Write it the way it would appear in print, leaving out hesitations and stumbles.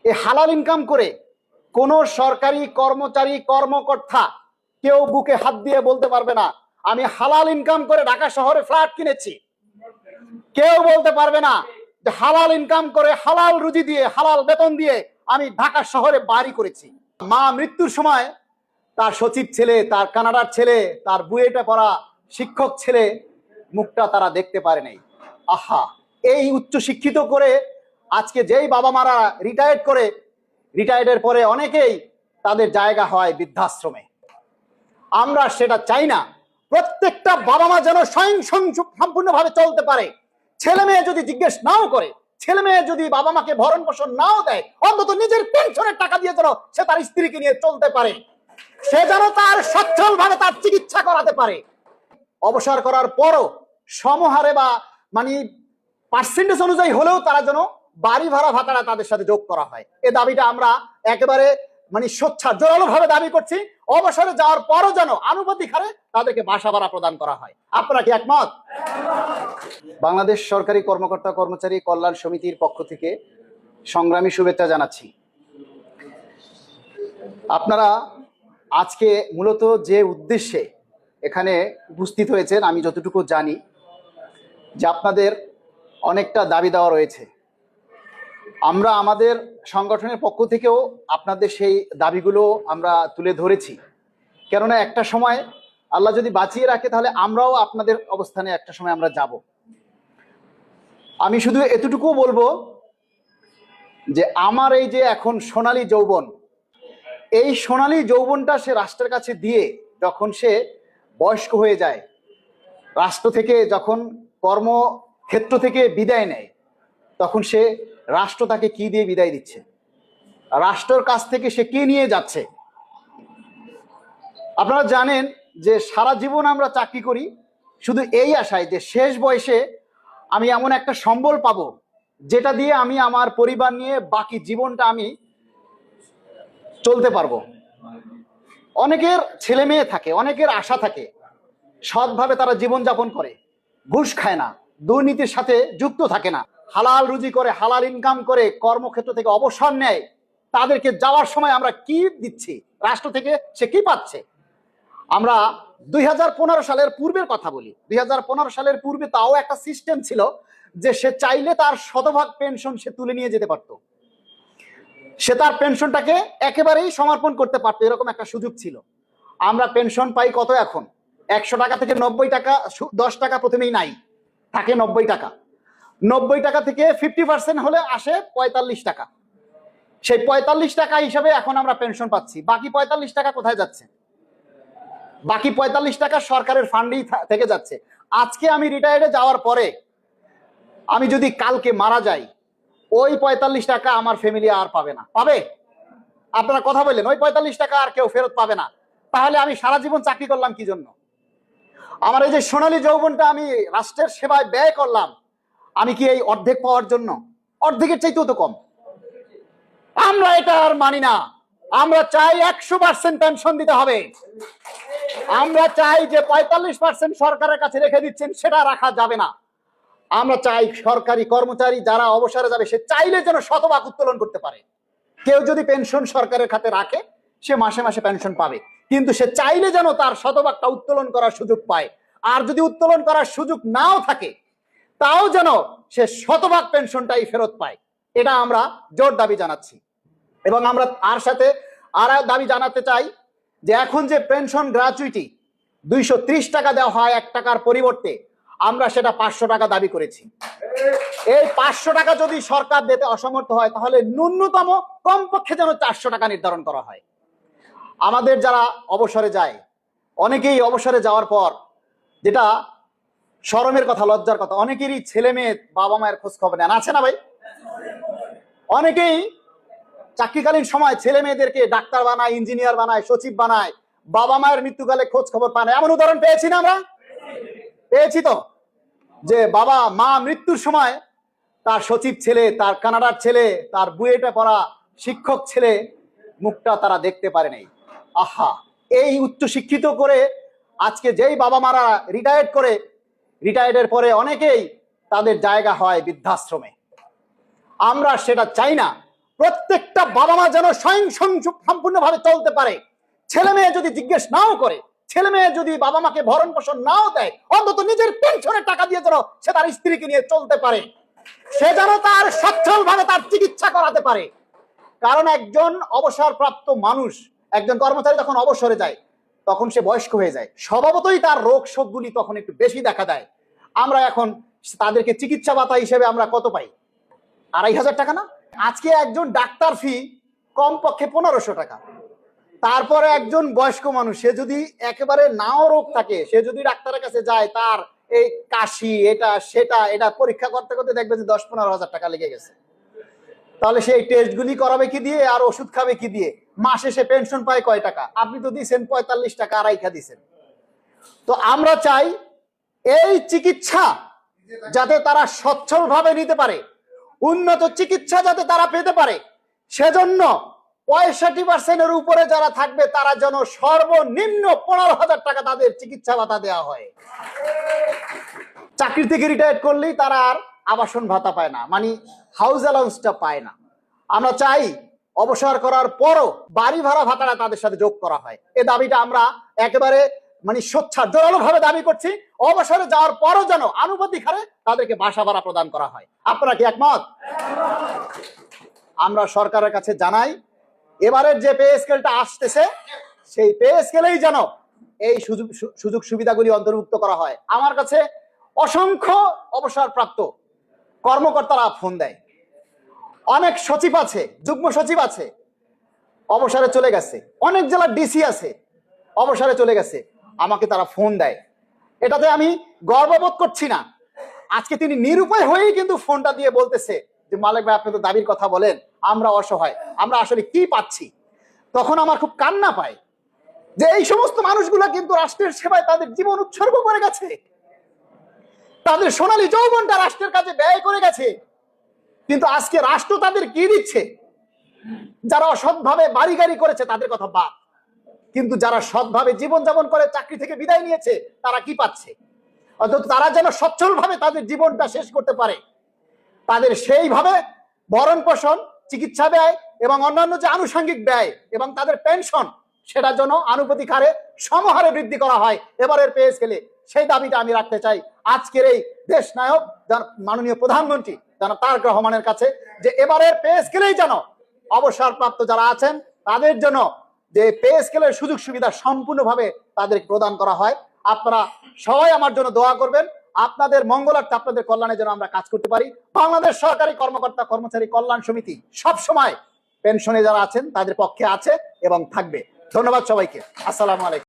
এই হালাল ইনকাম করে কোন সরকারি কর্মচারী কর্মকর্তা কেউ বুকে হাত দিয়ে বলতে পারবে না আমি হালাল ইনকাম করে ঢাকা শহরে ফ্ল্যাট কিনেছি। কেউ বলতে পারবে না যে হালাল ইনকাম করে হালাল রুজি দিয়ে হালাল বেতন দিয়ে আমি ঢাকা শহরে বাড়ি করেছি। মা মৃত্যুর সময় তার সচিব ছেলে, তার কানাডার ছেলে, তার বুয়েটে পড়া শিক্ষক ছেলে মুখটা তারা দেখতে পারে নাই। আহা, এই উচ্চ শিক্ষিত করে আজকে যেই বাবা মারা রিটায়ার্ডের পরে অনেকেই তাদের জায়গা হয় বৃদ্ধাশ্রমে। আমরা সেটা চাই না। প্রত্যেকটা বাবা মা যেন স্বয়ং সম্পূর্ণভাবে চলতে পারে। ছেলে মেয়ে যদি জিজ্ঞেস নাও করে, ছেলে মেয়ে যদি বাবা মাকে ভরণ পোষণ নাও দেয়, অন্তত নিজের পেনশনের টাকা দিয়ে যেন সে তার স্ত্রীকে নিয়ে চলতে পারে, সে যেন তার সচ্ছল ভাবে তার চিকিৎসা করাতে পারে। অবসর করার পরও সমহারে বা মানে পার্সেন্টেজ অনুযায়ী হলেও তারা যেন বাড়ি ভাড়া ভাতাটা তাদের সাথে যোগ করা হয়। এই দাবিটা আমরা একেবারে মানে জোরালো ভাবে দাবি করছি। অবসরে যাওয়ার পরও যেন আনুপাতিক হারে তাদেরকে বাসা ভাড়া প্রদান করা হয়। আপনারা কি একমত? বাংলাদেশ সরকারি কর্মকর্তা কর্মচারী কল্যাণ সমিতির পক্ষ থেকে সংগ্রামী শুভেচ্ছা জানাচ্ছি। আপনারা আজকে মূলত যে উদ্দেশ্যে এখানে উপস্থিত হয়েছেন, আমি যতটুকু জানি যে আপনাদের অনেকটা দাবি দেওয়া রয়েছে। আমরা আমাদের সংগঠনের পক্ষ থেকেও আপনাদের সেই দাবিগুলো আমরা তুলে ধরেছি। কেননা একটা সময় আল্লাহ যদি বাঁচিয়ে রাখে তাহলে আমরাও আপনাদের অবস্থানে একটা সময় আমরা যাব। আমি শুধু এতটুকু বলবো যে আমার এই যে এখন সোনালী যৌবন, এই সোনালী যৌবনটা সে রাষ্ট্রের কাছে দিয়ে যখন সে বয়স্ক হয়ে যায়, রাষ্ট্র থেকে যখন কর্মক্ষেত্র থেকে বিদায় নেয়, তখন সে রাষ্ট্র তাকে কি দিয়ে বিদায় দিচ্ছে, রাষ্ট্রের কাছ থেকে সে কি নিয়ে যাচ্ছে? আপনারা জানেন যে সারা জীবন আমরা চাকরি করি শুধু এই আশায় যে শেষ বয়সে আমি এমন একটা সম্বল পাবো যেটা দিয়ে আমি আমার পরিবার নিয়ে বাকি জীবনটা আমি চলতে পারবো। অনেকের ছেলে মেয়ে থাকে, অনেকের আশা থাকে, সৎভাবে তারা জীবনযাপন করে, ঘুষ খায় না, দুর্নীতির সাথে যুক্ত থাকে না, হালাল রুজি করে হালাল ইনকাম করে কর্মক্ষেত্র থেকে অবসর নেয়। তাদেরকে যাওয়ার সময় আমরা কি দিচ্ছি? রাষ্ট্র থেকে সে কি পাচ্ছে? আমরা 2015 সালের পূর্বের কথা বলি। 2015 সালের পূর্বে তাও একটা সিস্টেম ছিল যে সে চাইলে তার শতভাগ পেনশন সে তুলে নিয়ে যেতে পারত, সে তার পেনশনটাকে একেবারেই সমর্পণ করতে পারতো, এরকম একটা সুযোগ ছিল। আমরা পেনশন পাই কত এখন? 100 টাকা থেকে 90 টাকা, 10 টাকা প্রথমেই নাই, থাকে 90 টাকা। 90 টাকা থেকে 50% হলে আসে 45 টাকা। সেই 45 টাকা হিসাবে এখন আমরা পেনশন পাচ্ছি। বাকি 45 টাকা কোথায় যাচ্ছে? বাকি 45 টাকা সরকারের ফান্ডেই থেকে যাচ্ছে। আজকে আমি রিটায়ার্ডে যাওয়ার পরে আমি যদি কালকে মারা যাই, ওই 45 টাকা আমার ফ্যামিলি আর পাবে না। পাবে? আপনারা কথা বললেন, ওই 45 টাকা আর কেউ ফেরত পাবে না। তাহলে আমি সারা জীবন চাকরি করলাম কি জন্য? আমার এই যে সোনালী যৌবনটা আমি রাষ্ট্রের সেবায় ব্যয় করলাম, আমি কি এই অর্ধেক পাওয়ার জন্য? অর্ধেকের চাইতেও তো কম। আমরা এটা আর মানি না। আমরা চাই 100% পেনশন দিতে হবে। আমরা চাই যে 45% সরকারের কাছে রেখে দিচ্ছেন সেটা রাখা যাবে না। আমরা চাই সরকারি কর্মচারী যারা অবসরে যাবে সে চাইলে যেন শতভাগ উত্তোলন করতে পারে। কেউ যদি পেনশন সরকারের খাতে রাখে সে মাসে মাসে পেনশন পাবে, কিন্তু সে চাইলে যেন তার শতভাগটা উত্তোলন করার সুযোগ পায়। আর যদি উত্তোলন করার সুযোগ নাও থাকে তাও যেন সে শতভাগ পেনশনটাই ফেরত পায়। এটা আমরা জোর দাবি জানাচ্ছি। এবং আমরা আর দাবি জানাতে চাই যে এখন যে পেনশন গ্র্যাচুইটি 230 টাকা দেওয়া হয় 1 টাকার পরিবর্তে, আমরা সেটা 500 টাকা দাবি করেছি। এই 500 টাকা যদি সরকার দিতে অসমর্থ হয় তাহলে ন্যূনতম কমপক্ষে যেন 400 টাকা নির্ধারণ করা হয়। আমাদের যারা অবসরে যায়, অনেকেই অবসরে যাওয়ার পর, যেটা শরমের কথা, লজ্জার কথা, অনেকেরই ছেলে মেয়ে বাবা মায়ের খোঁজ খবর নেন, আছে না ভাই? অনেকেই চাকরিকালীন সময় ছেলে মেয়েদেরকে ডাক্তার বানায়, ইঞ্জিনিয়ার বানায়, সচিব বানায়, বাবা মায়ের মৃত্যুকালে খোঁজ খবর পায় না। এমন উদাহরণ পেয়েছি না? আমরা পেয়েছি তো, যে বাবা মা মৃত্যুর সময় তার সচিব ছেলে, তার কানাডার ছেলে, তার বুয়েটে পড়া শিক্ষক ছেলে মুখটা তারা দেখতে পারে নাই। আহা, এই উচ্চ শিক্ষিত করে আজকে যেই বাবা মারা রিটায়ার্ডের পরে অনেকেই তাদের জায়গা হয় বৃদ্ধাশ্রমে। আমরা সেটা চাই না। প্রত্যেকটা বাবা মা যেন সম্পূর্ণভাবে চলতে পারে। ছেলে মেয়ে যদি জিজ্ঞেস নাও করে, ছেলে মেয়ে যদি বাবা মাকে ভরণ পোষণ নাও দেয়, অন্তত নিজের পেনশনের টাকা দিয়ে যেন সে তার স্ত্রীকে নিয়ে চলতে পারে, সে যেন তার সচ্ছল ভাবে তার চিকিৎসা করাতে পারে। কারণ একজন অবসরপ্রাপ্ত মানুষ, একজন কর্মচারী যখন অবসরে যায় তখন সে বয়স্ক হয়ে যায়, স্বভাবতই তার রোগ শোকগুলি তখন একটু বেশি দেখা দেয়। আমরা এখন তাদেরকে চিকিৎসা ভাতা হিসেবে আমরা কত পাই? 2500 টাকা না? আজকে একজন ডাক্তার ফি কমপক্ষে 1500 টাকা। তারপরে একজন বয়স্ক মানুষ, সে যদি একেবারে নাও রোগ থাকে, সে যদি ডাক্তারের কাছে যায়, তার এই কাশি এটা সেটা এটা পরীক্ষা করতে করতে দেখবে যে 10-15 হাজার টাকা লেগে গেছে। তাহলে সেই টেস্টগুলি করাবে কি দিয়ে আর ওষুধ খাবে কি দিয়ে? মাসে সে পেনশন পায় কয় টাকা? আপনি তো দিচ্ছেন 45 টাকা, আড়াইখা দিচ্ছেন। তো আমরা চাই এই চিকিৎসা যাতে তারা সচ্ছল ভাবে নিতে পারে, উন্নত চিকিৎসা যাতে তারা পেতে পারে, সেজন্য 65% উপরে যারা থাকবে তারা যেন সর্বনিম্ন 15,000 টাকা তাদের চিকিৎসা ভাতা দেওয়া হয়। চাকরি থেকে রিটায়ার করলেই তারা আর আবাসন ভাতা পায় না, মানে হাউস অ্যালাউন্সটা পায় না। আমরা চাই অবসর করার পরও বাড়ি ভাড়া ভাতাটা তাদের সাথে যোগ করা হয়। এই দাবিটা আমরা একেবারে মানে জোরালো ভাবে দাবি করছি। অবসরে যাওয়ার পরও যেন আনুপাতিক হারে তাদেরকে বাসা ভাড়া প্রদান করা হয়। আপনারা কি একমত? আমরা সরকারের কাছে জানাই, এবারের যে পে স্কেলটা আসতেছে সেই পে স্কেলেই যেন এই সুযোগ সুবিধাগুলি অন্তর্ভুক্ত করা হয়। আমার কাছে অসংখ্য অবসরপ্রাপ্ত কর্মকর্তারা ফোন দেয়, অনেক সচিব আছে, যুগ্ম সচিব আছে, অবসরে চলে গেছে, অনেক জেলার ডিসি আছে, অবসরে চলে গেছে, আমাকে তারা ফোন দেয়। এটাতে আমি গর্ববোধ করছি না। আজকে তিনি নিরুপায় হয়েই কিন্তু ফোনটা দিয়ে বলতেছে যে মালিক ভাই, আপনি তো দাবির কথা বলেন, আমরা অসহায়, আমরা আসলে কি পাচ্ছি। তখন আমার খুব কান্না পায় যে এই সমস্ত মানুষগুলো কিন্তু রাষ্ট্রের সেবায় তাদের জীবন উৎসর্গ করে গেছে, তাদের সোনালী যৌবনটা রাষ্ট্রের কাছে ব্যয় করে গেছে, কিন্তু আজকে রাষ্ট্র তাদের কি দিচ্ছে? যারা অসৎভাবে বাড়ি গাড়ি করেছে তাদের কথা বাদ, কিন্তু যারা সৎভাবে জীবনযাপন করে চাকরি থেকে বিদায় নিয়েছে তারা কি পাচ্ছে? অন্তত তারা যেন সচ্ছল ভাবে তাদের জীবনটা শেষ করতে পারে, তাদের সেইভাবে ভরণ পোষণ, চিকিৎসা ব্যয় এবং অন্যান্য যে আনুষঙ্গিক ব্যয় এবং তাদের পেনশন, সেটা যেন আনুপাতিক হারে সমহারে বৃদ্ধি করা হয় এবারের পে স্কেলে। সেই দাবিটা আমি রাখতে চাই আজকের এই দেশ নায়ক মাননীয় প্রধানমন্ত্রী জনাব তারেক রহমানের কাছে, যে এবারের পে স্কেলেই যেন অবসরপ্রাপ্ত যারা আছেন তাদের জন্য যে পে স্কেলের সুযোগ সুবিধা সম্পূর্ণভাবে তাদের প্রদান করা হয়। আপনারা সবাই আমার জন্য দোয়া করবেন, আপনাদের মঙ্গলার্থে, আপনাদের কল্যাণে যেন আমরা কাজ করতে পারি। বাংলাদেশ সরকারি কর্মকর্তা কর্মচারী কল্যাণ সমিতি সব সময় পেনশনে যারা আছেন তাদের পক্ষে আছে এবং থাকবে। ধন্যবাদ সবাইকে। আসসালামু আলাইকুম।